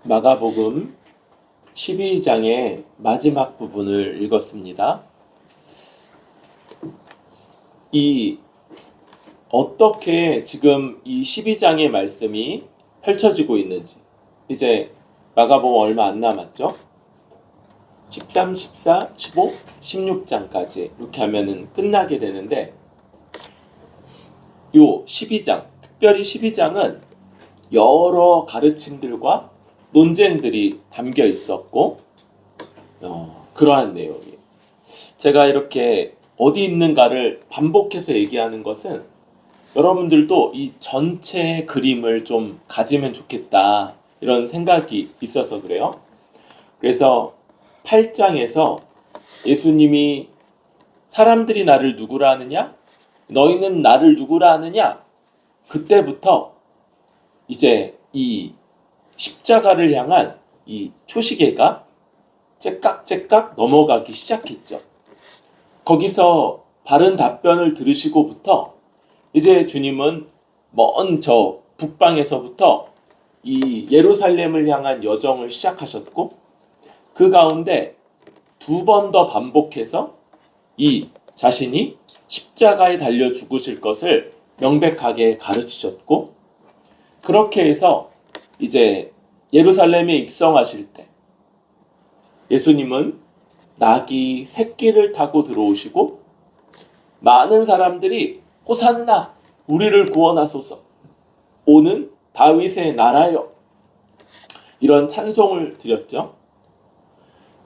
마가복음 12장의 마지막 부분을 읽었습니다. 이 어떻게 지금 이 12장의 말씀이 펼쳐지고 있는지, 이제 마가복음 얼마 안 남았죠? 13, 14, 15, 16장까지 이렇게 하면은 끝나게 되는데, 요 12장, 특별히 12장은 여러 가르침들과 논쟁들이 담겨 있었고, 그러한 내용이에요. 제가 이렇게 어디 있는가를 반복해서 얘기하는 것은 여러분들도 이 전체의 그림을 좀 가지면 좋겠다, 이런 생각이 있어서 그래요. 그래서 8장에서 예수님이 사람들이 나를 누구라 하느냐? 너희는 나를 누구라 하느냐? 그때부터 이제 이 십자가를 향한 이 초시계가 째깍째깍 넘어가기 시작했죠. 거기서 바른 답변을 들으시고부터 이제 주님은 먼 저 북방에서부터 이 예루살렘을 향한 여정을 시작하셨고, 그 가운데 두 번 더 반복해서 이 자신이 십자가에 달려 죽으실 것을 명백하게 가르치셨고, 그렇게 해서 이제 예루살렘에 입성하실 때 예수님은 낙이 새끼를 타고 들어오시고, 많은 사람들이 호산나 우리를 구원하소서 오는 다윗의 나라여, 이런 찬송을 드렸죠.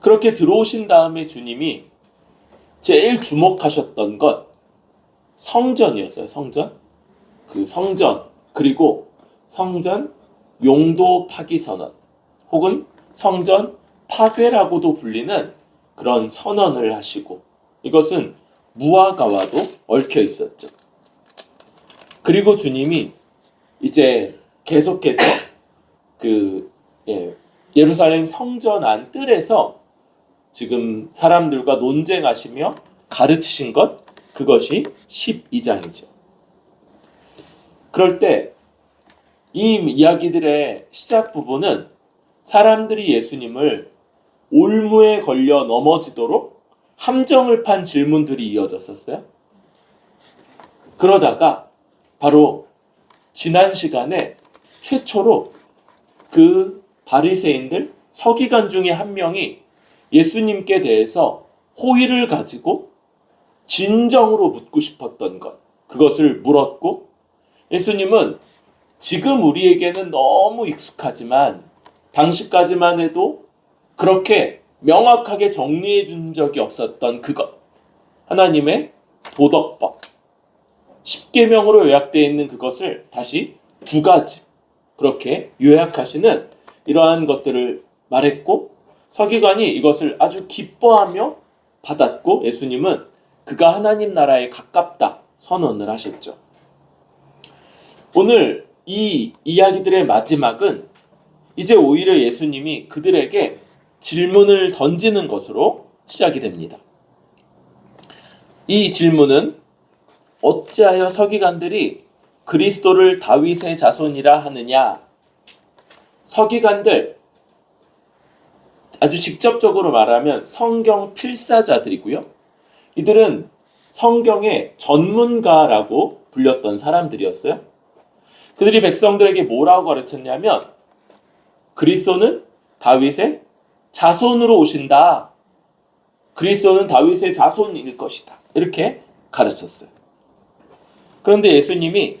그렇게 들어오신 다음에 주님이 제일 주목하셨던 것 성전이었어요. 성전. 그 성전, 그리고 성전 용도 파기 선언, 혹은 성전 파괴라고도 불리는 그런 선언을 하시고, 이것은 무화과와도 얽혀 있었죠. 그리고 주님이 이제 계속해서 예루살렘 성전 안 뜰에서 지금 사람들과 논쟁하시며 가르치신 것, 그것이 12장이죠. 그럴 때 이 이야기들의 시작 부분은 사람들이 예수님을 올무에 걸려 넘어지도록 함정을 판 질문들이 이어졌었어요. 그러다가 바로 지난 시간에 최초로 그 바리새인들, 서기관 중에 한 명이 예수님께 대해서 호의를 가지고 진정으로 묻고 싶었던 것, 그것을 물었고, 예수님은 지금 우리에게는 너무 익숙하지만 당시까지만 해도 그렇게 명확하게 정리해 준 적이 없었던 그것, 하나님의 도덕법, 십계명으로 요약되어 있는 그것을 다시 두 가지 그렇게 요약하시는 이러한 것들을 말했고, 서기관이 이것을 아주 기뻐하며 받았고, 예수님은 그가 하나님 나라에 가깝다 선언을 하셨죠. 오늘 이 이야기들의 마지막은 이제 오히려 예수님이 그들에게 질문을 던지는 것으로 시작이 됩니다. 이 질문은 어찌하여 서기관들이 그리스도를 다윗의 자손이라 하느냐? 서기관들, 아주 직접적으로 말하면 성경 필사자들이고요. 이들은 성경의 전문가라고 불렸던 사람들이었어요. 그들이 백성들에게 뭐라고 가르쳤냐면, 그리스도는 다윗의 자손으로 오신다. 그리스도는 다윗의 자손일 것이다. 이렇게 가르쳤어요. 그런데 예수님이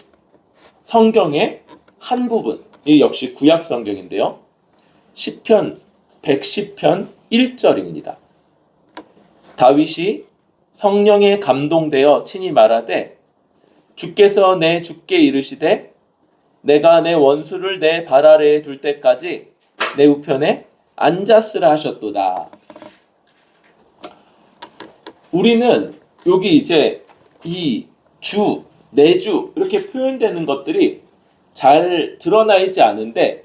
성경의 한 부분, 이 역시 구약 성경인데요. 시편 110편 1절입니다. 다윗이 성령에 감동되어 친히 말하되, 주께서 내 주께 이르시되 내가 내 원수를 내 발 아래에 둘 때까지 내 우편에 앉았으라 하셨도다. 우리는 여기 이제 이 주, 내주 이렇게 표현되는 것들이 잘 드러나 있지 않은데,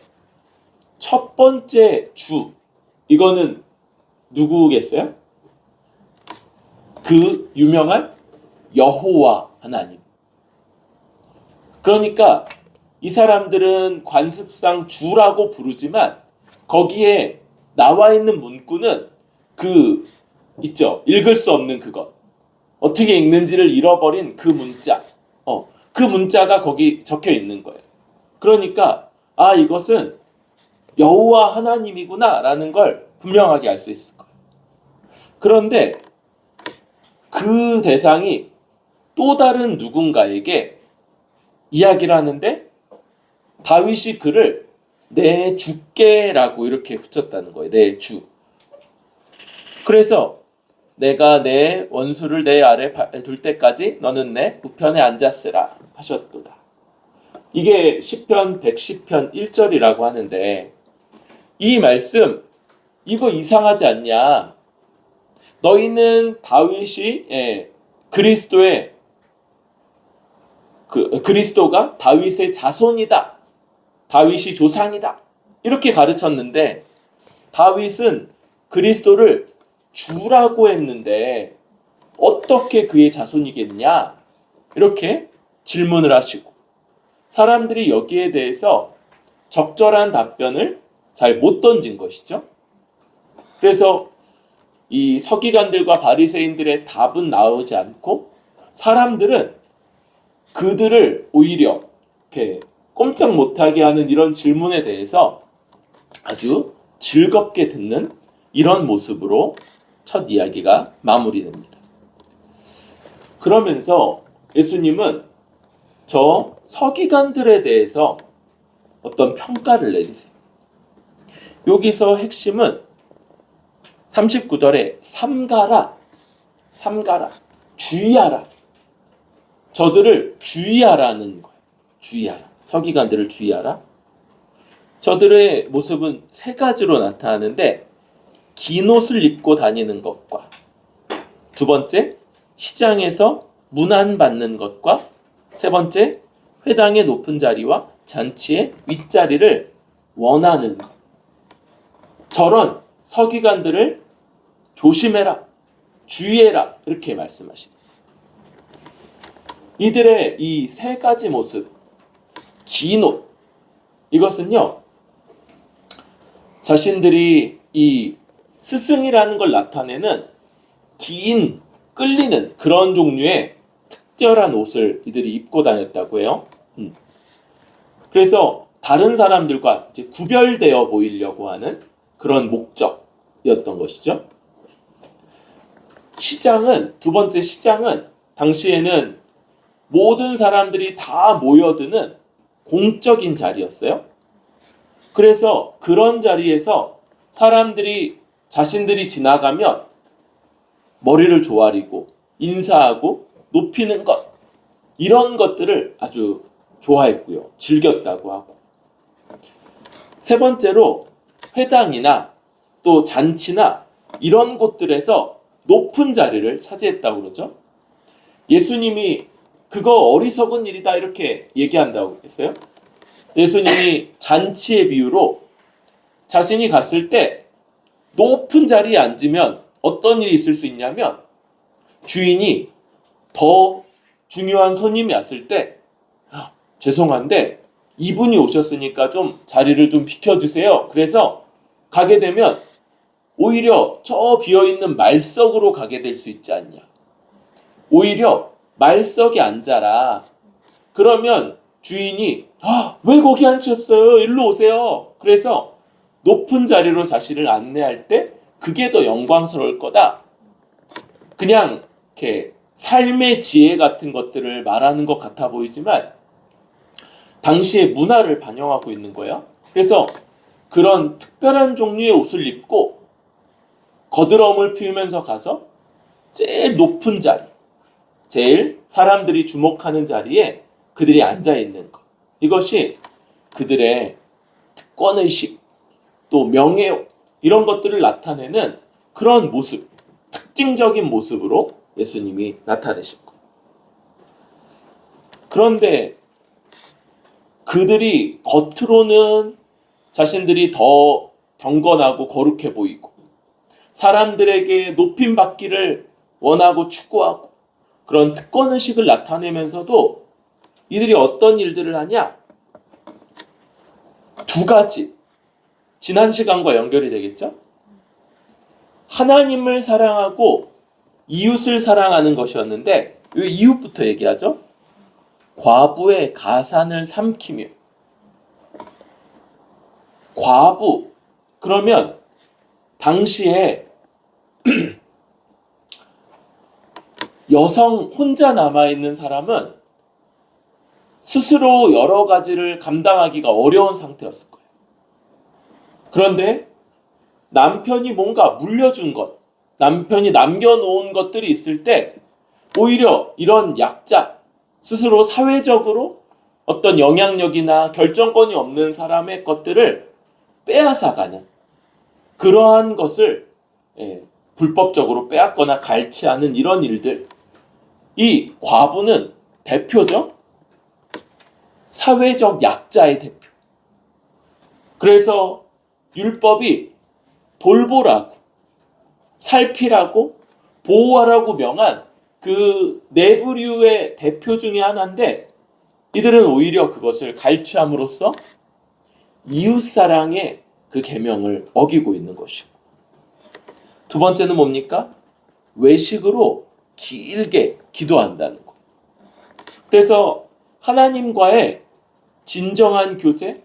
첫 번째 주, 이거는 누구겠어요? 그 유명한 여호와 하나님. 그러니까 이 사람들은 관습상 주라고 부르지만 거기에 나와 있는 문구는 그 있죠. 읽을 수 없는 그것. 어떻게 읽는지를 잃어버린 그 문자. 그 문자가 거기 적혀 있는 거예요. 그러니까 이것은 여호와 하나님이구나라는 걸 분명하게 알 수 있을 거예요. 그런데 그 대상이 또 다른 누군가에게 이야기를 하는데 다윗이 그를 내 주께라고 이렇게 붙였다는 거예요. 내 주. 그래서 내가 내 원수를 내 아래 둘 때까지 너는 내 우편에 앉았으라 하셨도다. 이게 시편 110편 1절이라고 하는데 이 말씀 이거 이상하지 않냐? 너희는 다윗이 그리스도의 그리스도가 다윗의 자손이다. 다윗이 조상이다. 이렇게 가르쳤는데 다윗은 그리스도를 주라고 했는데 어떻게 그의 자손이겠냐? 이렇게 질문을 하시고 사람들이 여기에 대해서 적절한 답변을 잘 못 던진 것이죠. 그래서 이 서기관들과 바리새인들의 답은 나오지 않고 사람들은 그들을 오히려 이렇게 꼼짝 못하게 하는 이런 질문에 대해서 아주 즐겁게 듣는 이런 모습으로 첫 이야기가 마무리됩니다. 그러면서 예수님은 저 서기관들에 대해서 어떤 평가를 내리세요. 여기서 핵심은 39절에 삼가라, 주의하라. 저들을 주의하라는 거예요. 주의하라. 서기관들을 주의하라. 저들의 모습은 세 가지로 나타나는데 긴 옷을 입고 다니는 것과 두 번째, 시장에서 문안받는 것과 세 번째, 회당의 높은 자리와 잔치의 윗자리를 원하는 것. 저런 서기관들을 조심해라, 주의해라 이렇게 말씀하십니다. 이들의 이 세 가지 모습, 긴 옷, 이것은요 자신들이 이 스승이라는 걸 나타내는 긴 끌리는 그런 종류의 특별한 옷을 이들이 입고 다녔다고 해요. 그래서 다른 사람들과 이제 구별되어 보이려고 하는 그런 목적이었던 것이죠. 시장은, 두 번째 시장은 당시에는 모든 사람들이 다 모여드는 공적인 자리였어요. 그래서 그런 자리에서 사람들이 자신들이 지나가면 머리를 조아리고 인사하고 높이는 것, 이런 것들을 아주 좋아했고요. 즐겼다고 하고. 세 번째로 회당이나 또 잔치나 이런 곳들에서 높은 자리를 차지했다고 그러죠. 예수님이 그거 어리석은 일이다 이렇게 얘기한다고 했어요. 예수님이 잔치의 비유로 자신이 갔을 때 높은 자리에 앉으면 어떤 일이 있을 수 있냐면 주인이 더 중요한 손님이 왔을 때 죄송한데 이분이 오셨으니까 좀 자리를 좀 비켜주세요. 그래서 가게 되면 오히려 저 비어있는 말석으로 가게 될 수 있지 않냐. 오히려 말석에 앉아라. 그러면 주인이 왜 거기 앉으셨어요? 일로 오세요. 그래서 높은 자리로 자신을 안내할 때 그게 더 영광스러울 거다. 그냥 이렇게 삶의 지혜 같은 것들을 말하는 것 같아 보이지만 당시의 문화를 반영하고 있는 거예요. 그래서 그런 특별한 종류의 옷을 입고 거드럼을 피우면서 가서 제일 높은 자리, 제일 사람들이 주목하는 자리에 그들이 앉아 있는 것. 이것이 그들의 특권의식, 또 명예욕 이런 것들을 나타내는 그런 모습, 특징적인 모습으로 예수님이 나타내신 것. 그런데 그들이 겉으로는 자신들이 더 경건하고 거룩해 보이고 사람들에게 높임 받기를 원하고 추구하고 그런 특권의식을 나타내면서도 이들이 어떤 일들을 하냐? 두 가지 지난 시간과 연결이 되겠죠? 하나님을 사랑하고 이웃을 사랑하는 것이었는데 왜 이웃부터 얘기하죠? 과부의 가산을 삼키며. 과부 그러면 당시에 여성 혼자 남아있는 사람은 스스로 여러 가지를 감당하기가 어려운 상태였을 거예요. 그런데 남편이 뭔가 물려준 것, 남편이 남겨놓은 것들이 있을 때 오히려 이런 약자, 스스로 사회적으로 어떤 영향력이나 결정권이 없는 사람의 것들을 빼앗아가는 그러한 것을 불법적으로 빼앗거나 갈취하는 이런 일들. 이 과부는 대표죠. 사회적 약자의 대표. 그래서 율법이 돌보라고, 살피라고, 보호하라고 명한 그 네 부류의 대표 중에 하나인데 이들은 오히려 그것을 갈취함으로써 이웃사랑의 그 계명을 어기고 있는 것이고, 두 번째는 뭡니까? 외식으로 길게 기도한다는 거예요. 그래서 하나님과의 진정한 교제,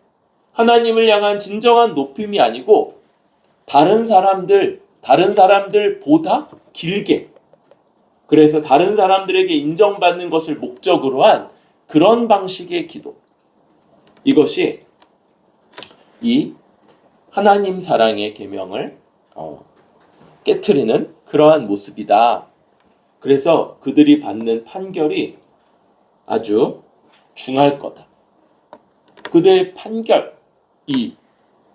하나님을 향한 진정한 높임이 아니고 다른 사람들보다 길게, 그래서 다른 사람들에게 인정받는 것을 목적으로 한 그런 방식의 기도. 이것이 이 하나님 사랑의 계명을 깨트리는 그러한 모습이다. 그래서 그들이 받는 판결이 아주 중할 거다. 그들의 판결, 이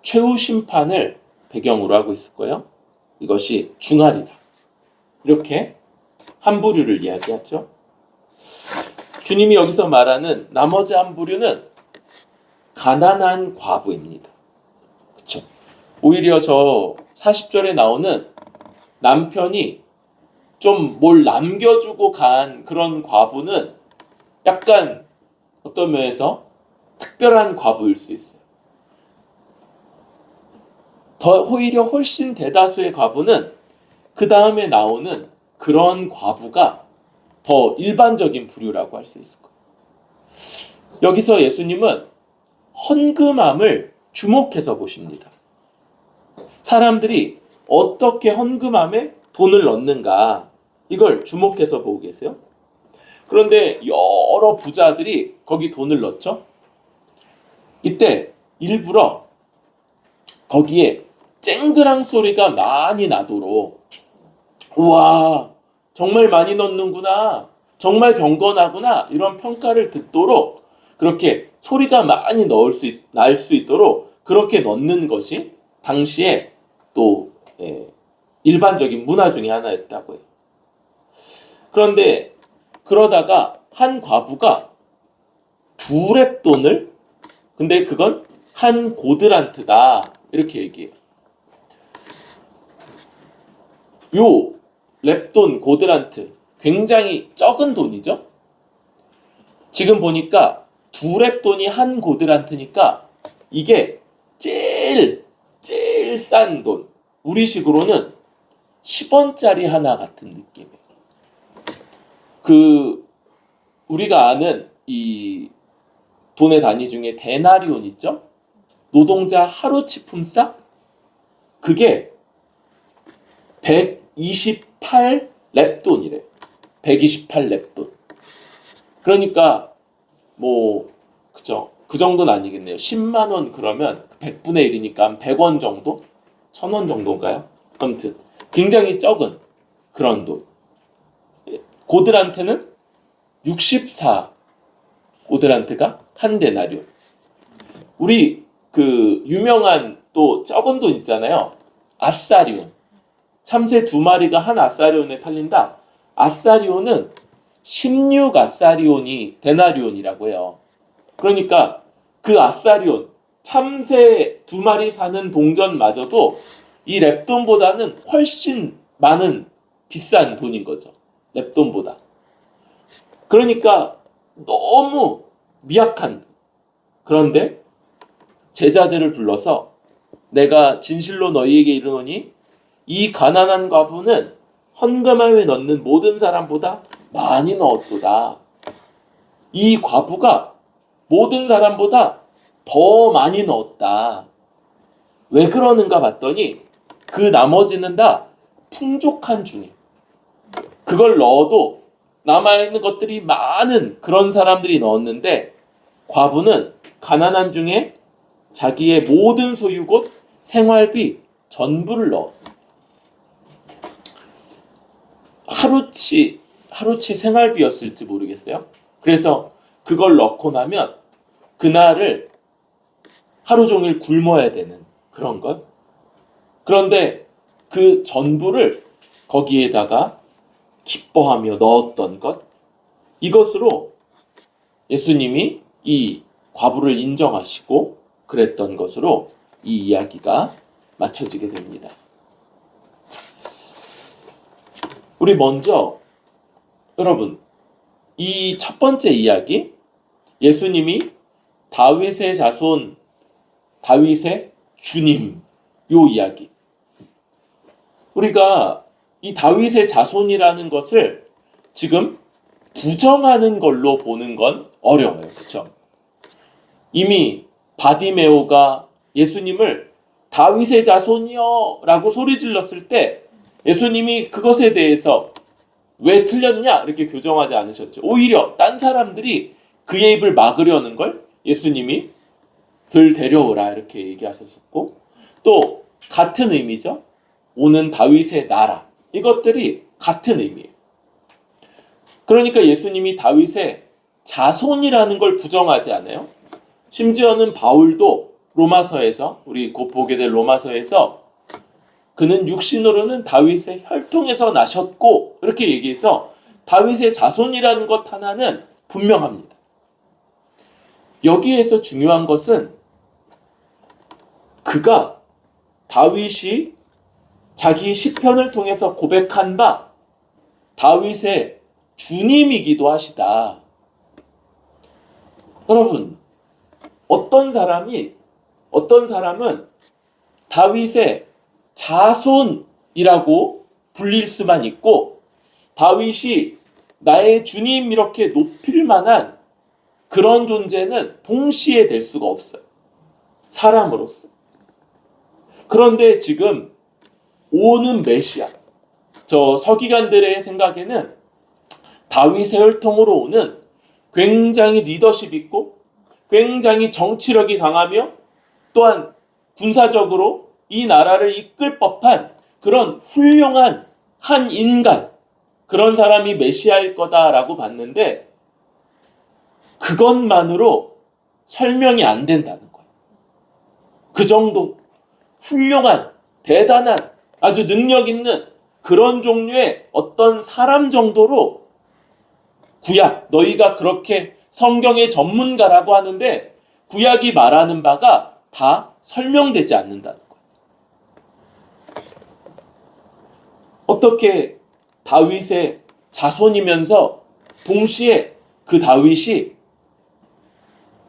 최후 심판을 배경으로 하고 있을 거예요. 이것이 중하리라. 이렇게 한 부류를 이야기하죠. 주님이 여기서 말하는 나머지 한 부류는 가난한 과부입니다. 그렇죠? 오히려 저 40절에 나오는 남편이 좀 뭘 남겨주고 간 그런 과부는 약간 어떤 면에서 특별한 과부일 수 있어요. 오히려 훨씬 대다수의 과부는 그 다음에 나오는 그런 과부가 더 일반적인 부류라고 할 수 있을 거예요. 여기서 예수님은 헌금함을 주목해서 보십니다. 사람들이 어떻게 헌금함에 돈을 넣는가, 이걸 주목해서 보고 계세요. 그런데 여러 부자들이 거기 돈을 넣죠. 이때 일부러 거기에 쨍그랑 소리가 많이 나도록, 우와 정말 많이 넣는구나, 정말 경건하구나, 이런 평가를 듣도록 그렇게 소리가 많이 날 수 있도록 그렇게 넣는 것이 당시에 또 일반적인 문화 중에 하나였다고 해요. 그런데 그러다가 한 과부가 두 렙돈을, 근데 그건 한 고드란트다, 이렇게 얘기해요. 요 렙돈, 고드란트 굉장히 적은 돈이죠. 지금 보니까 두 렙돈이 한 고드란트니까 이게 제일 싼 돈, 우리식으로는 10원짜리 하나 같은 느낌이에요. 우리가 아는 이 돈의 단위 중에 데나리온 있죠? 노동자 하루치 품삯? 그게 128 렙돈이래. 128 렙돈. 그러니까 그죠? 그 정도는 아니겠네요. 10만 원 그러면 100분의 1이니까 100원 정도? 1000원 정도인가요? 아무튼 굉장히 적은 그런 돈. 고드란트는 64 고드란트가 한 데나리온. 우리 유명한 또 적은 돈 있잖아요. 아사리온. 참새 2마리가 한 아사리온에 팔린다. 아사리온은 16 아사리온이 데나리온이라고 해요. 그러니까 그 아사리온, 참새 2마리 사는 동전마저도 이 렙돈보다는 훨씬 많은 비싼 돈인 거죠. 렙돈보다. 그러니까 너무 미약한 돈. 그런데 제자들을 불러서 내가 진실로 너희에게 이르노니 이 가난한 과부는 헌금함에 넣는 모든 사람보다 많이 넣었도다. 이 과부가 모든 사람보다 더 많이 넣었다. 왜 그러는가 봤더니 그 나머지는 다 풍족한 중에 그걸 넣어도 남아있는 것들이 많은 그런 사람들이 넣었는데 과부는 가난한 중에 자기의 모든 소유 곧 생활비 전부를 넣었다. 하루치 생활비였을지 모르겠어요. 그래서 그걸 넣고 나면 그날을 하루 종일 굶어야 되는 그런 것. 그런데 그 전부를 거기에다가 기뻐하며 넣었던 것. 이것으로 예수님이 이 과부를 인정하시고 그랬던 것으로 이 이야기가 맞춰지게 됩니다. 우리 먼저 여러분 이 첫 번째 이야기 예수님이 다윗의 자손 다윗의 주님 요 이야기 우리가 이 다윗의 자손이라는 것을 지금 부정하는 걸로 보는 건 어려워요. 그렇죠? 이미 바디메오가 예수님을 다윗의 자손이여 라고 소리 질렀을 때 예수님이 그것에 대해서 왜 틀렸냐 이렇게 교정하지 않으셨죠. 오히려 딴 사람들이 그의 입을 막으려는 걸 예수님이 들 데려오라 이렇게 얘기하셨었고 또 같은 의미죠. 오는 다윗의 나라 이것들이 같은 의미예요. 그러니까 예수님이 다윗의 자손이라는 걸 부정하지 않아요. 심지어는 바울도 로마서에서 우리 곧 보게 될 로마서에서 그는 육신으로는 다윗의 혈통에서 나셨고 이렇게 얘기해서 다윗의 자손이라는 것 하나는 분명합니다. 여기에서 중요한 것은 그가 다윗이 자기 시편을 통해서 고백한 바 다윗의 주님이기도 하시다. 여러분 어떤 사람은 다윗의 자손이라고 불릴 수만 있고 다윗이 나의 주님 이렇게 높일 만한 그런 존재는 동시에 될 수가 없어요. 사람으로서. 그런데 지금 오는 메시아 저 서기관들의 생각에는 다윗의 혈통으로 오는 굉장히 리더십 있고 굉장히 정치력이 강하며 또한 군사적으로 이 나라를 이끌 법한 그런 훌륭한 한 인간 그런 사람이 메시아일 거다라고 봤는데 그것만으로 설명이 안 된다는 거예요. 그 정도 훌륭한 대단한 아주 능력 있는 그런 종류의 어떤 사람 정도로 구약 너희가 그렇게 성경의 전문가라고 하는데 구약이 말하는 바가 다 설명되지 않는다는 거예요. 어떻게 다윗의 자손이면서 동시에 그 다윗이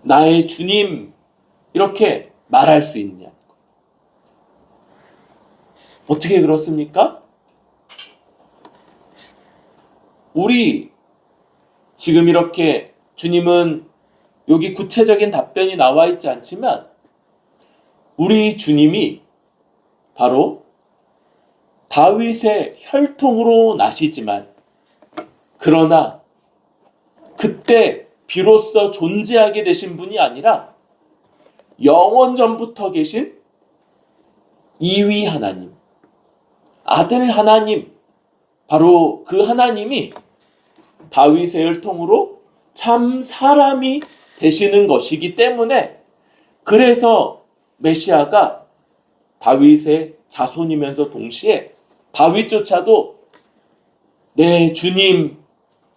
나의 주님 이렇게 말할 수 있느냐는 거예요. 어떻게 그렇습니까? 우리 지금 이렇게 주님은 여기 구체적인 답변이 나와 있지 않지만 우리 주님이 바로 다윗의 혈통으로 나시지만 그러나 그때 비로소 존재하게 되신 분이 아니라 영원 전부터 계신 이위 하나님, 아들 하나님, 바로 그 하나님이 다윗의 혈통으로 참 사람이 되시는 것이기 때문에 그래서 메시아가 다윗의 자손이면서 동시에 다윗조차도 내 주님,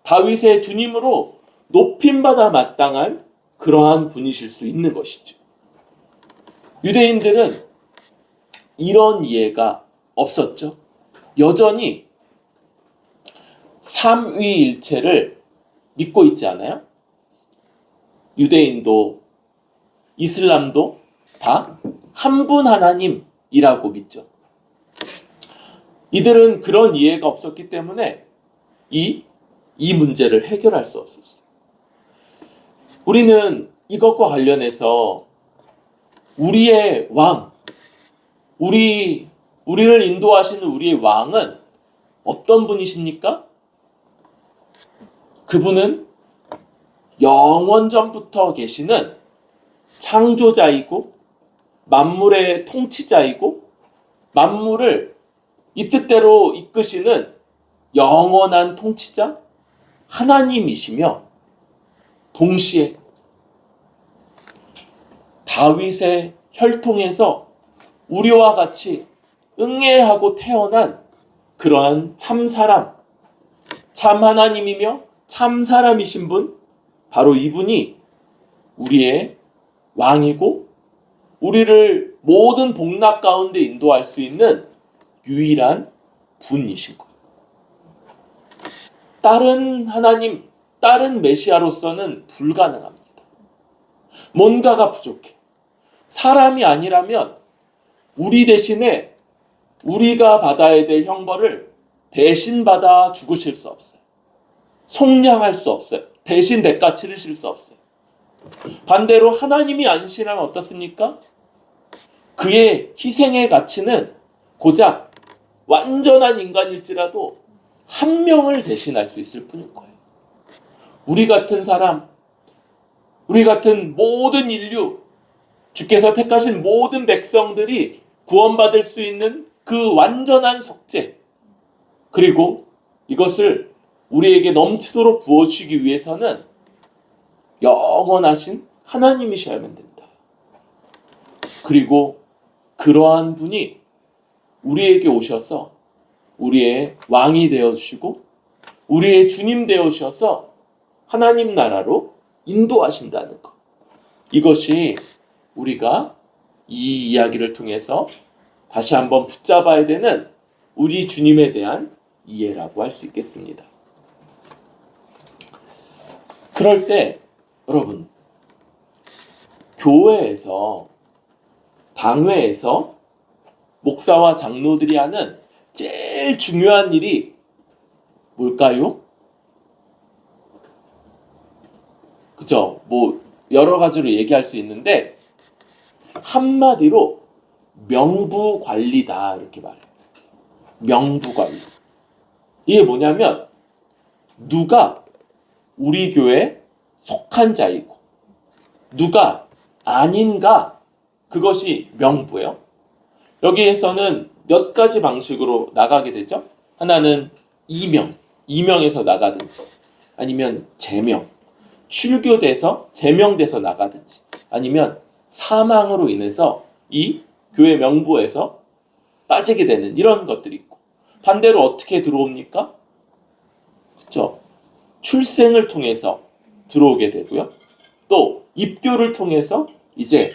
다윗의 주님으로 높임받아 마땅한 그러한 분이실 수 있는 것이죠. 유대인들은 이런 이해가 없었죠. 여전히 삼위일체를 믿고 있지 않아요? 유대인도 이슬람도 다 한 분 하나님이라고 믿죠. 이들은 그런 이해가 없었기 때문에 이 문제를 해결할 수 없었어요. 우리는 이것과 관련해서 우리의 왕, 우리를 인도하시는 우리의 왕은 어떤 분이십니까? 그분은 영원전부터 계시는 창조자이고 만물의 통치자이고 만물을 이 뜻대로 이끄시는 영원한 통치자 하나님이시며 동시에 다윗의 혈통에서 우리와 같이 응애하고 태어난 그러한 참사람, 참 하나님이며 참 사람이신 분, 바로 이분이 우리의 왕이고 우리를 모든 복락 가운데 인도할 수 있는 유일한 분이신 거예요. 다른 하나님, 다른 메시아로서는 불가능합니다. 뭔가가 부족해. 사람이 아니라면 우리 대신에 우리가 받아야 될 형벌을 대신 받아 죽으실 수 없어요. 속량할 수 없어요. 대신 대가 치르실 수 없어요. 반대로 하나님이 아니시라면 어떻습니까? 그의 희생의 가치는 고작 완전한 인간일지라도 한 명을 대신할 수 있을 뿐일 거예요. 우리 같은 사람, 우리 같은 모든 인류, 주께서 택하신 모든 백성들이 구원받을 수 있는 그 완전한 속죄, 그리고 이것을 우리에게 넘치도록 부어주시기 위해서는 영원하신 하나님이셔야만 된다. 그리고 그러한 분이 우리에게 오셔서 우리의 왕이 되어주시고 우리의 주님 되어주셔서 하나님 나라로 인도하신다는 것. 이것이 우리가 이 이야기를 통해서 다시 한번 붙잡아야 되는 우리 주님에 대한 이해라고 할 수 있겠습니다. 그럴 때 여러분, 교회에서, 당회에서 목사와 장로들이 하는 제일 중요한 일이 뭘까요? 그죠? 뭐 여러 가지로 얘기할 수 있는데 한마디로 명부관리다 이렇게 말해요. 명부관리. 이게 뭐냐면 누가 우리 교회에 속한 자이고 누가 아닌가, 그것이 명부예요. 여기에서는 몇 가지 방식으로 나가게 되죠. 하나는 이명에서 나가든지, 아니면 제명, 출교돼서 제명돼서 나가든지, 아니면 사망으로 인해서 이 교회 명부에서 빠지게 되는 이런 것들이 있고, 반대로 어떻게 들어옵니까? 그렇죠? 출생을 통해서 들어오게 되고요. 또 입교를 통해서 이제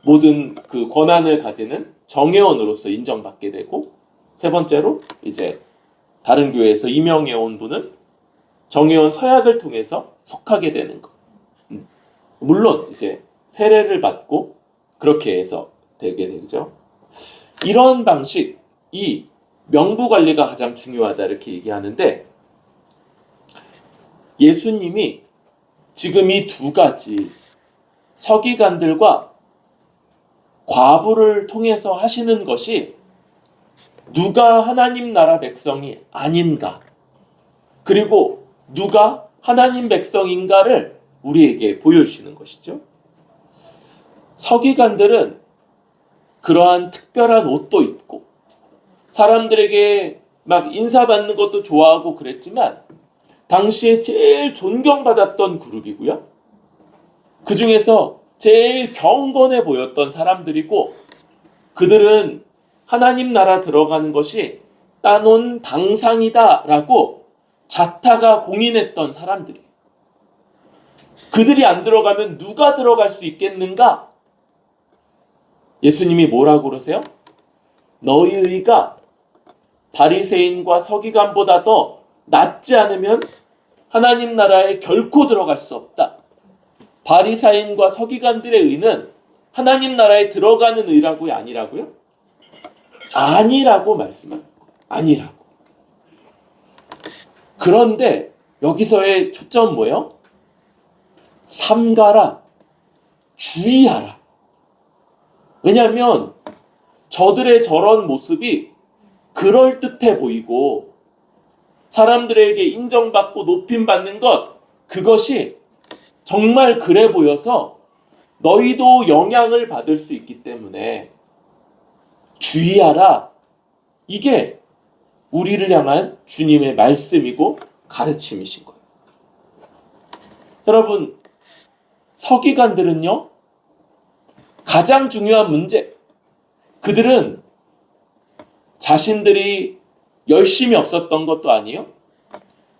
모든 그 권한을 가지는 정회원으로서 인정받게 되고, 세 번째로 이제 다른 교회에서 임명해 온 분은 정회원 서약을 통해서 속하게 되는 것. 물론 이제 세례를 받고 그렇게 해서 되게 되죠. 이런 방식, 이 명부 관리가 가장 중요하다 이렇게 얘기하는데, 예수님이 지금 이 두 가지 서기관들과 과부를 통해서 하시는 것이 누가 하나님 나라 백성이 아닌가, 그리고 누가 하나님 백성인가를 우리에게 보여주시는 것이죠. 서기관들은 그러한 특별한 옷도 입고 사람들에게 막 인사받는 것도 좋아하고 그랬지만 당시에 제일 존경받았던 그룹이고요. 그 중에서 제일 경건해 보였던 사람들이고, 그들은 하나님 나라 들어가는 것이 따놓은 당상이다라고 자타가 공인했던 사람들이에요. 그들이 안 들어가면 누가 들어갈 수 있겠는가? 예수님이 뭐라고 그러세요? 너희 의가 바리새인과 서기관보다 더 낫지 않으면 하나님 나라에 결코 들어갈 수 없다. 바리새인과 서기관들의 의는 하나님 나라에 들어가는 의라고요? 아니라고요? 아니라고 말씀합니다. 아니라고. 그런데 여기서의 초점은 뭐예요? 삼가라, 주의하라. 왜냐하면 저들의 저런 모습이 그럴듯해 보이고 사람들에게 인정받고 높임받는 것, 그것이 정말 그래 보여서 너희도 영향을 받을 수 있기 때문에 주의하라. 이게 우리를 향한 주님의 말씀이고 가르침이신 거예요. 여러분, 서기관들은요, 가장 중요한 문제, 그들은 자신들이 열심히 없었던 것도 아니에요.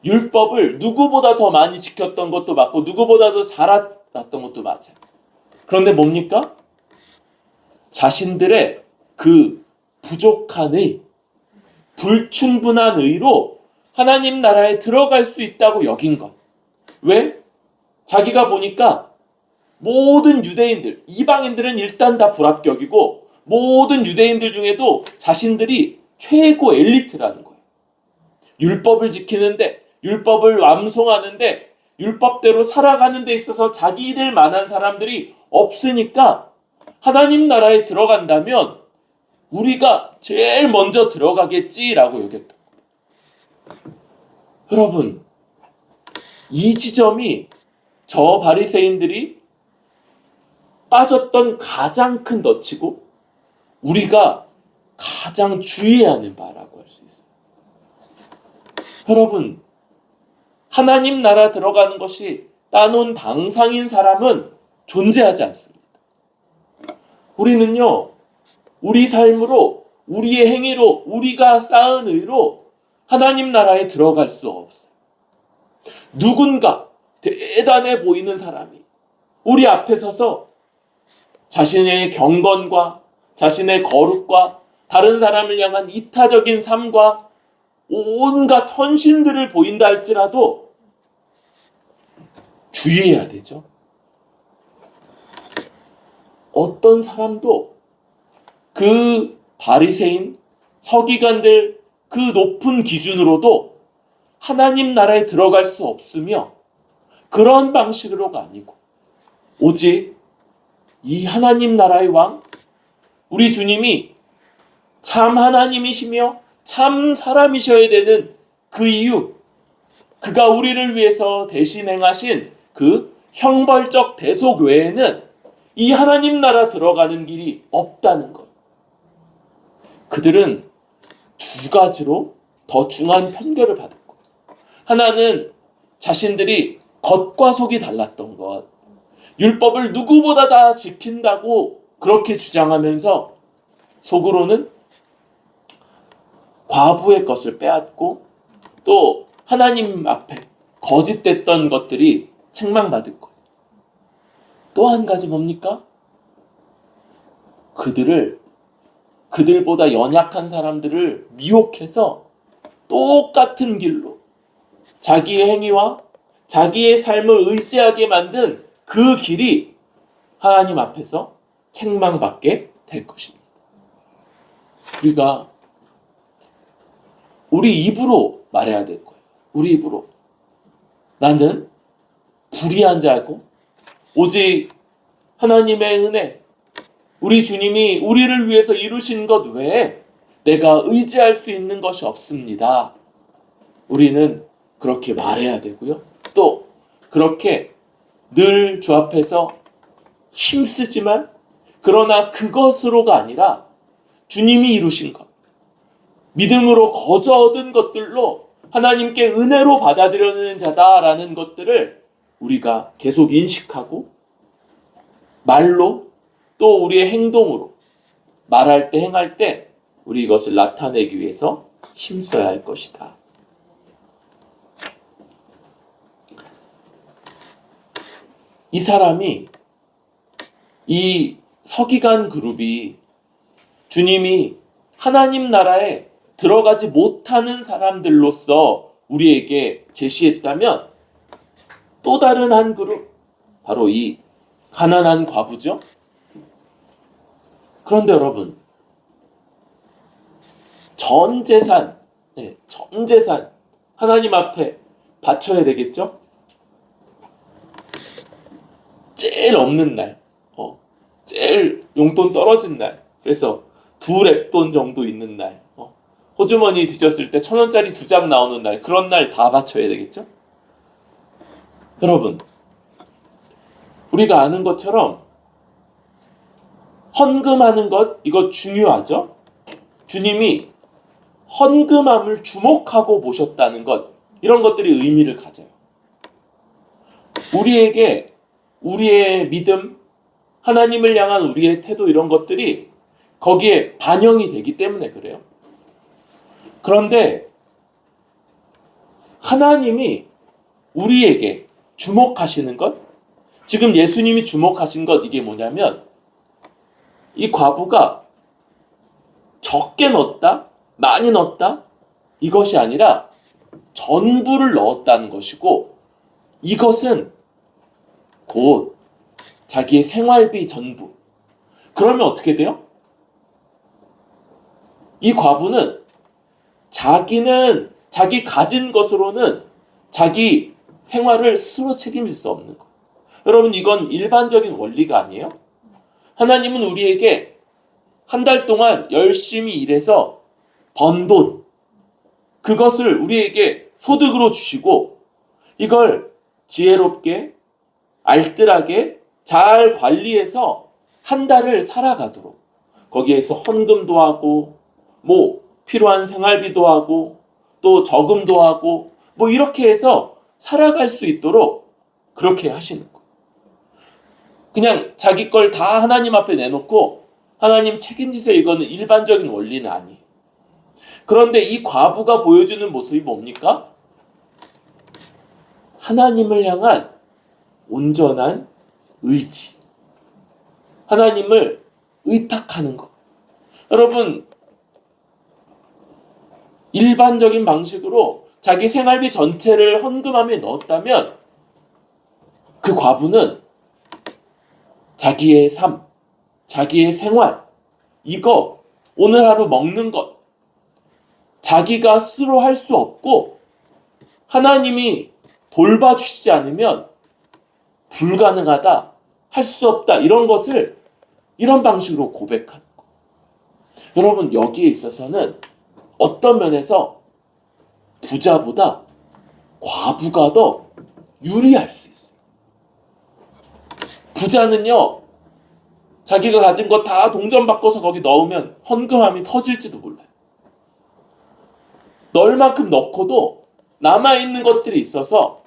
율법을 누구보다 더 많이 지켰던 것도 맞고 누구보다 더 잘 알았던 것도 맞아요. 그런데 뭡니까? 자신들의 그 부족한 의, 불충분한 의로 하나님 나라에 들어갈 수 있다고 여긴 것. 왜? 자기가 보니까 모든 유대인들, 이방인들은 일단 다 불합격이고 모든 유대인들 중에도 자신들이 최고 엘리트라는 거예요. 율법을 지키는데, 율법을 완송하는데, 율법대로 살아가는 데 있어서 자기들만한 사람들이 없으니까 하나님 나라에 들어간다면 우리가 제일 먼저 들어가겠지라고 여겼다. 여러분, 이 지점이 저 바리새인들이 빠졌던 가장 큰 덫이고 우리가 가장 주의해야 하는 바라고 할 수 있어요. 여러분, 하나님 나라 들어가는 것이 따놓은 당상인 사람은 존재하지 않습니다. 우리는요, 우리 삶으로, 우리의 행위로, 우리가 쌓은 의로 하나님 나라에 들어갈 수 없어요. 누군가 대단해 보이는 사람이 우리 앞에 서서 자신의 경건과 자신의 거룩과 다른 사람을 향한 이타적인 삶과 온갖 헌신들을 보인다 할지라도 주의해야 되죠. 어떤 사람도 그 바리새인, 서기관들 그 높은 기준으로도 하나님 나라에 들어갈 수 없으며 그런 방식으로가 아니고 오직 이 하나님 나라의 왕, 우리 주님이 참 하나님이시며 참 사람이셔야 되는 그 이유, 그가 우리를 위해서 대신 행하신 그 형벌적 대속 외에는 이 하나님 나라 들어가는 길이 없다는 것. 그들은 두 가지로 더 중한 편견을 받을 거예요. 하나는 자신들이 겉과 속이 달랐던 것. 율법을 누구보다 다 지킨다고 그렇게 주장하면서 속으로는 과부의 것을 빼앗고 또 하나님 앞에 거짓됐던 것들이 책망받을 거예요. 또 한 가지 뭡니까? 그들보다 연약한 사람들을 미혹해서 똑같은 길로 자기의 행위와 자기의 삶을 의지하게 만든 그 길이 하나님 앞에서 책망받게 될 것입니다. 우리가 우리 입으로 말해야 될 거예요. 우리 입으로. 나는 불의한 자고 오직 하나님의 은혜, 우리 주님이 우리를 위해서 이루신 것 외에 내가 의지할 수 있는 것이 없습니다. 우리는 그렇게 말해야 되고요. 또 그렇게 늘 주 앞에서 힘쓰지만 그러나 그것으로가 아니라 주님이 이루신 것, 믿음으로 거저 얻은 것들로 하나님께 은혜로 받아들여는 자다라는 것들을 우리가 계속 인식하고 말로 또 우리의 행동으로 말할 때 행할 때 우리 이것을 나타내기 위해서 힘써야 할 것이다. 이 사람이, 이 서기관 그룹이 주님이 하나님 나라에 들어가지 못하는 사람들로서 우리에게 제시했다면 또 다른 한 그룹, 바로 이 가난한 과부죠. 그런데 여러분, 전 재산, 전 재산 하나님 앞에 바쳐야 되겠죠? 제일 없는 날, 제일 용돈 떨어진 날, 그래서 2랩돈 정도 있는 날, 호주머니 뒤졌을 때 1,000원짜리 2장 나오는 날, 그런 날 다 바쳐야 되겠죠? 여러분, 우리가 아는 것처럼 헌금하는 것, 이거 중요하죠? 주님이 헌금함을 주목하고 보셨다는 것, 이런 것들이 의미를 가져요. 우리에게 우리의 믿음, 하나님을 향한 우리의 태도, 이런 것들이 거기에 반영이 되기 때문에 그래요. 그런데 하나님이 우리에게 주목하시는 것, 지금 예수님이 주목하신 것, 이게 뭐냐면 이 과부가 적게 넣었다, 많이 넣었다, 이것이 아니라 전부를 넣었다는 것이고, 이것은 곧 자기의 생활비 전부. 그러면 어떻게 돼요? 이 과부는 자기 가진 것으로는 자기 생활을 스스로 책임질 수 없는 것. 여러분, 이건 일반적인 원리가 아니에요? 하나님은 우리에게 한 달 동안 열심히 일해서 번 돈, 그것을 우리에게 소득으로 주시고, 이걸 지혜롭게, 알뜰하게 잘 관리해서 한 달을 살아가도록, 거기에서 헌금도 하고, 필요한 생활비도 하고, 또 저금도 하고, 이렇게 해서 살아갈 수 있도록 그렇게 하시는 거예요. 그냥 자기 걸 다 하나님 앞에 내놓고 하나님 책임지세요, 이거는 일반적인 원리는 아니에요. 그런데 이 과부가 보여주는 모습이 뭡니까? 하나님을 향한 온전한 의지, 하나님을 의탁하는 것. 여러분, 일반적인 방식으로 자기 생활비 전체를 헌금함에 넣었다면 그 과부는 자기의 삶, 자기의 생활, 이거 오늘 하루 먹는 것, 자기가 스스로 할 수 없고 하나님이 돌봐주시지 않으면 불가능하다, 할 수 없다, 이런 것을 이런 방식으로 고백하는 거. 여러분, 여기에 있어서는 어떤 면에서 부자보다 과부가 더 유리할 수 있어요. 부자는요, 자기가 가진 거 다 동전 바꿔서 거기 넣으면 헌금함이 터질지도 몰라요. 넣을 만큼 넣고도 남아있는 것들이 있어서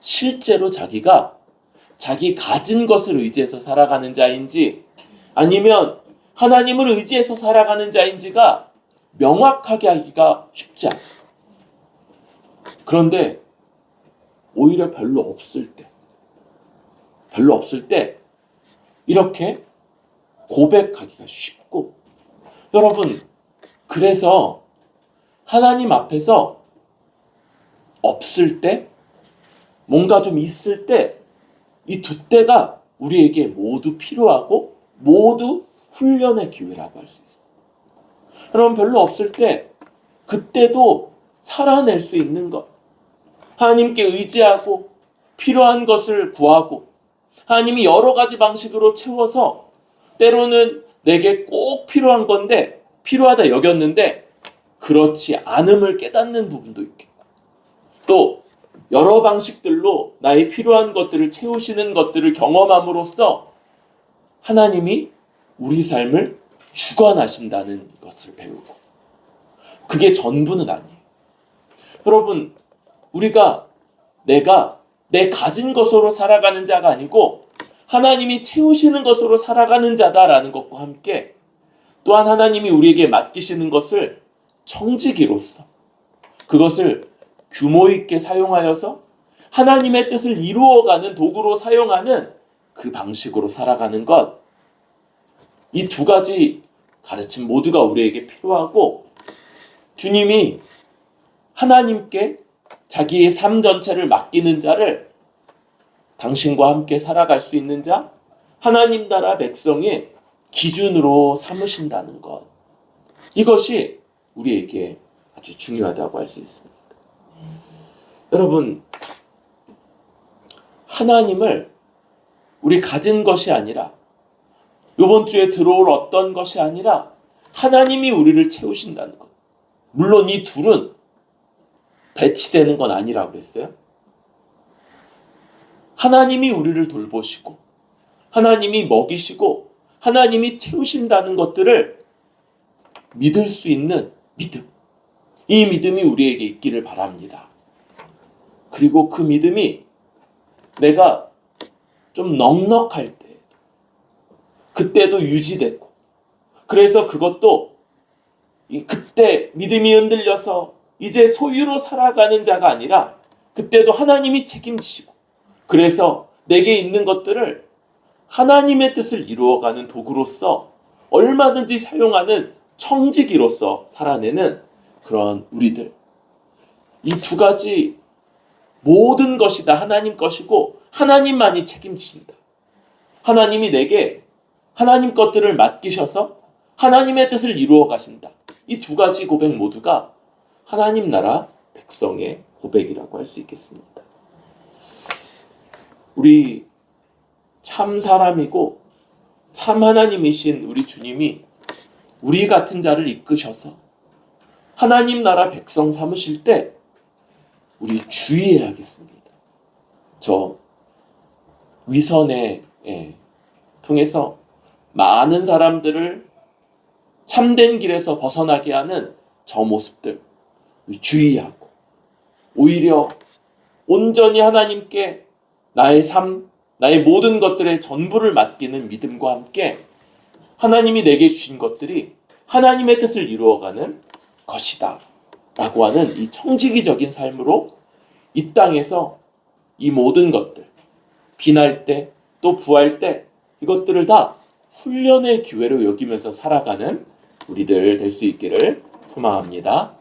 실제로 자기가 자기 가진 것을 의지해서 살아가는 자인지 아니면 하나님을 의지해서 살아가는 자인지가 명확하게 하기가 쉽지 않아요. 그런데 오히려 별로 없을 때 이렇게 고백하기가 쉽고, 여러분, 그래서 하나님 앞에서 없을 때, 뭔가 좀 있을 때, 이 두 때가 우리에게 모두 필요하고 모두 훈련의 기회라고 할 수 있어요. 여러분, 별로 없을 때 그때도 살아낼 수 있는 것, 하나님께 의지하고 필요한 것을 구하고 하나님이 여러 가지 방식으로 채워서 때로는 내게 꼭 필요한 건데 필요하다 여겼는데 그렇지 않음을 깨닫는 부분도 있겠고, 또 여러 방식들로 나의 필요한 것들을 채우시는 것들을 경험함으로써 하나님이 우리 삶을 주관하신다는 것을 배우고, 그게 전부는 아니에요. 여러분, 우리가 내가 내 가진 것으로 살아가는 자가 아니고 하나님이 채우시는 것으로 살아가는 자다라는 것과 함께 또한 하나님이 우리에게 맡기시는 것을 청지기로서 그것을 규모 있게 사용하여서 하나님의 뜻을 이루어가는 도구로 사용하는 그 방식으로 살아가는 것, 이 두 가지 가르침 모두가 우리에게 필요하고, 주님이 하나님께 자기의 삶 전체를 맡기는 자를 당신과 함께 살아갈 수 있는 자, 하나님 나라 백성이 기준으로 삼으신다는 것, 이것이 우리에게 아주 중요하다고 할 수 있습니다. 여러분, 하나님을 우리 가진 것이 아니라, 이번 주에 들어올 어떤 것이 아니라 하나님이 우리를 채우신다는 것. 물론 이 둘은 배치되는 건 아니라고 그랬어요. 하나님이 우리를 돌보시고 하나님이 먹이시고 하나님이 채우신다는 것들을 믿을 수 있는 믿음, 이 믿음이 우리에게 있기를 바랍니다. 그리고 그 믿음이 내가 좀 넉넉할 때, 그때도 유지되고, 그래서 그것도 그때 믿음이 흔들려서 이제 소유로 살아가는 자가 아니라 그때도 하나님이 책임지시고, 그래서 내게 있는 것들을 하나님의 뜻을 이루어가는 도구로서 얼마든지 사용하는 청지기로서 살아내는 그런 우리들. 이 두 가지 모든 것이 다 하나님 것이고 하나님만이 책임지신다. 하나님이 내게 하나님 것들을 맡기셔서 하나님의 뜻을 이루어 가신다. 이 두 가지 고백 모두가 하나님 나라 백성의 고백이라고 할 수 있겠습니다. 우리 참 사람이고 참 하나님이신 우리 주님이 우리 같은 자를 이끄셔서 하나님 나라 백성 삼으실 때 우리 주의해야겠습니다. 저 위선에 통해서 많은 사람들을 참된 길에서 벗어나게 하는 저 모습들 주의하고, 오히려 온전히 하나님께 나의 삶, 나의 모든 것들의 전부를 맡기는 믿음과 함께 하나님이 내게 주신 것들이 하나님의 뜻을 이루어가는 것이다 라고 하는 이 청지기적인 삶으로 이 땅에서 이 모든 것들, 비날 때 또 부할 때 이것들을 다 훈련의 기회로 여기면서 살아가는 우리들 될 수 있기를 소망합니다.